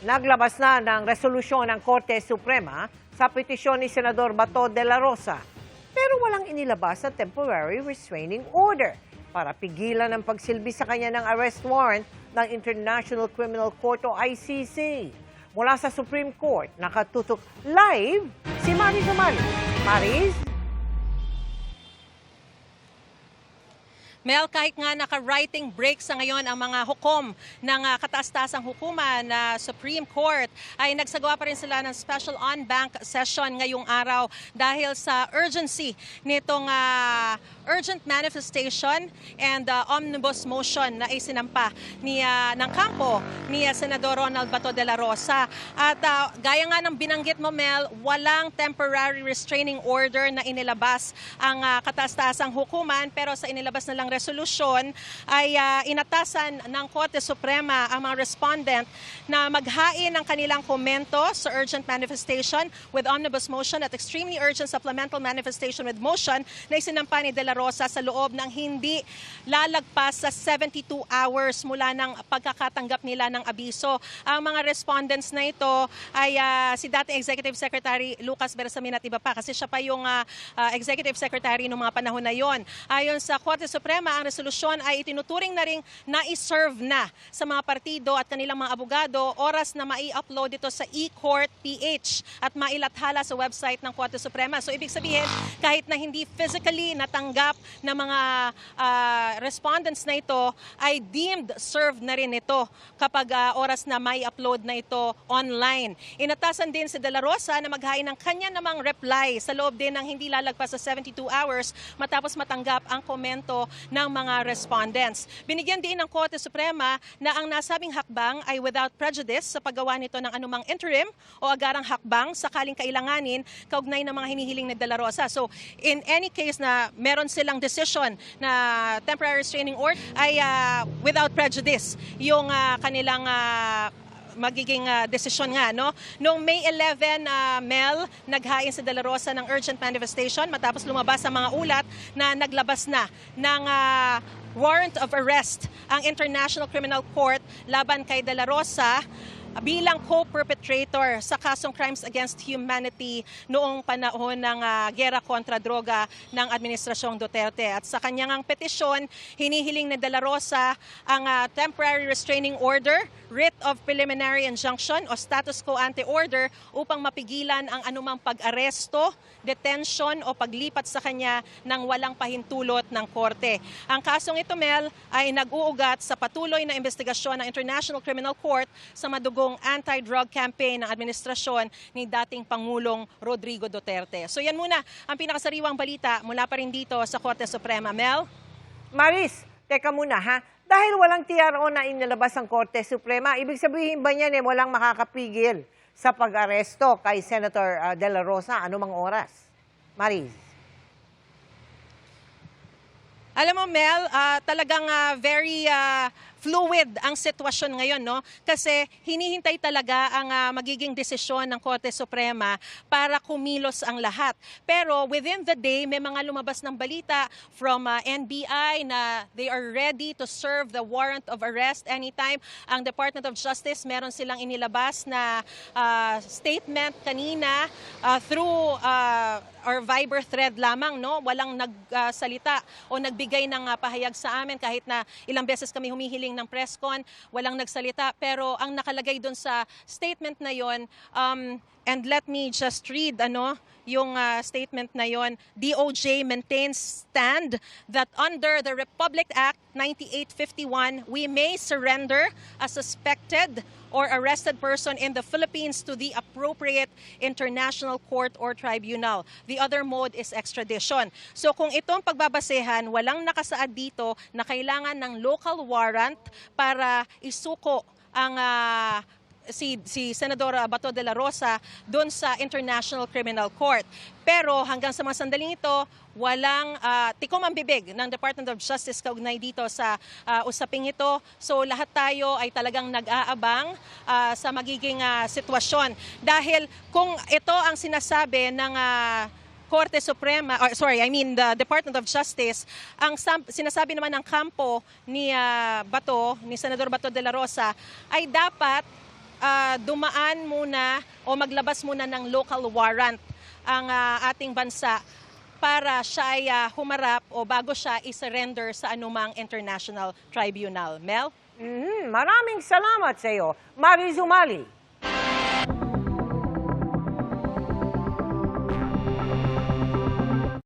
Naglabas na ng resolusyon ng Korte Suprema sa petisyon ni Senador Bato de la Rosa. Pero walang inilabas na temporary restraining order para pigilan ang pagsilbi sa kanya ng arrest warrant ng International Criminal Court o ICC. Mula sa Supreme Court, nakatutok live si Maris Umali. Maris? Mel, kahit nga naka-writing break sa ngayon ang mga hukom ng kataas-taasang hukuman na Supreme Court, ay nagsagawa pa rin sila ng special on-bank session ngayong araw dahil sa urgency nitong urgent manifestation and omnibus motion na isinampa ng kampo ni Senador Ronald Bato de la Rosa. At gaya nga ng binanggit mo, Mel, walang temporary restraining order na inilabas ang kataas-taasang hukuman, pero sa inilabas na lang resolusyon ay inatasan ng Korte Suprema ang mga respondent na maghain ng kanilang komento sa urgent manifestation with omnibus motion at extremely urgent supplemental manifestation with motion na isinampa ni De La Rosa sa loob ng hindi lalagpas sa 72 hours mula ng pagkakatanggap nila ng abiso. Ang mga respondents na ito ay si dating Executive Secretary Lucas Bersamin at iba pa, kasi siya pa yung Executive Secretary noong mga panahon na yon. Ayon sa Korte Suprema, ang resolusyon ay itinuturing na ring na-serve na sa mga partido at kanilang mga abogado, oras na mai-upload ito sa eCourt PH at mailathala sa website ng Korte Suprema. So ibig sabihin, kahit na hindi physically natanggap ng mga respondents na ito, ay deemed served na rin ito kapag oras na mai-upload na ito online. Inatasan din si De La Rosa na maghain ng kanya namang reply sa loob din ng hindi lalagpas sa 72 hours matapos matanggap ang komento ng mga respondents. Binigyan din ng Korte Suprema na ang nasabing hakbang ay without prejudice sa paggawa nito ng anumang interim o agarang hakbang sakaling kailanganin kaugnay ng mga hinihiling ni De La Rosa. So in any case na meron silang decision na temporary restraining order ay without prejudice yung kanilang magiging desisyon nga, no? Noong May 11, Mel, naghain si De La Rosa ng urgent manifestation matapos lumabas ang mga ulat na naglabas na ng warrant of arrest ang International Criminal Court laban kay De La Rosa bilang co-perpetrator sa kasong crimes against humanity noong panahon ng gera kontra droga ng Administrasyong Duterte. At sa kanyang petisyon, hinihiling ni De La Rosa ang temporary restraining order, writ of preliminary injunction o status quo ante order upang mapigilan ang anumang pag-aresto, detention o paglipat sa kanya ng walang pahintulot ng korte. Ang kasong ito, Mel, ay nag-uugat sa patuloy na investigasyon ng International Criminal Court sa madugong anti-drug campaign ng administrasyon ni dating Pangulong Rodrigo Duterte. So yan muna ang pinakasariwang balita mula pa rin dito sa Korte Suprema. Mel? Maris, teka muna ha. Dahil walang TRO na inilabas ang Korte Suprema, ibig sabihin ba niyan walang makakapigil sa pag-aresto kay Senator De La Rosa anumang oras? Maris? Alam mo, Mel, talagang very fluid ang sitwasyon ngayon, no? Kasi hinihintay talaga ang magiging desisyon ng Korte Suprema para kumilos ang lahat. Pero within the day, may mga lumabas ng balita from NBI na they are ready to serve the warrant of arrest anytime. Ang Department of Justice, meron silang inilabas na statement kanina through or Viber thread lamang, no? Walang nagsalita o nagbigay ng pahayag sa amin kahit na ilang beses kami humihiling ng press con, walang nagsalita. Pero ang nakalagay doon sa statement na yon, and let me just read yung statement na yon. DOJ maintains stand that under the Republic Act 9851, we may surrender a suspected or arrested person in the Philippines to the appropriate international court or tribunal. The other mode is extradition. So kung itong pagbabasehan, walang nakasaad dito na kailangan ng local warrant para isuko ang si Senador Bato de la Rosa doon sa International Criminal Court. Pero hanggang sa mga sandaling ito, walang tikom ang bibig ng Department of Justice kaugnay dito sa usaping ito. So lahat tayo ay talagang nag-aabang sa magiging sitwasyon. Dahil kung ito ang sinasabi ng Korte Suprema, the Department of Justice, ang sinasabi naman ng kampo ni ni Senador Bato de la Rosa ay dapat dumaan muna o maglabas muna ng local warrant ang ating bansa para siya ay humarap o bago siya i-surrender sa anumang international tribunal. Mel? Maraming salamat sa iyo, Mari Zumali.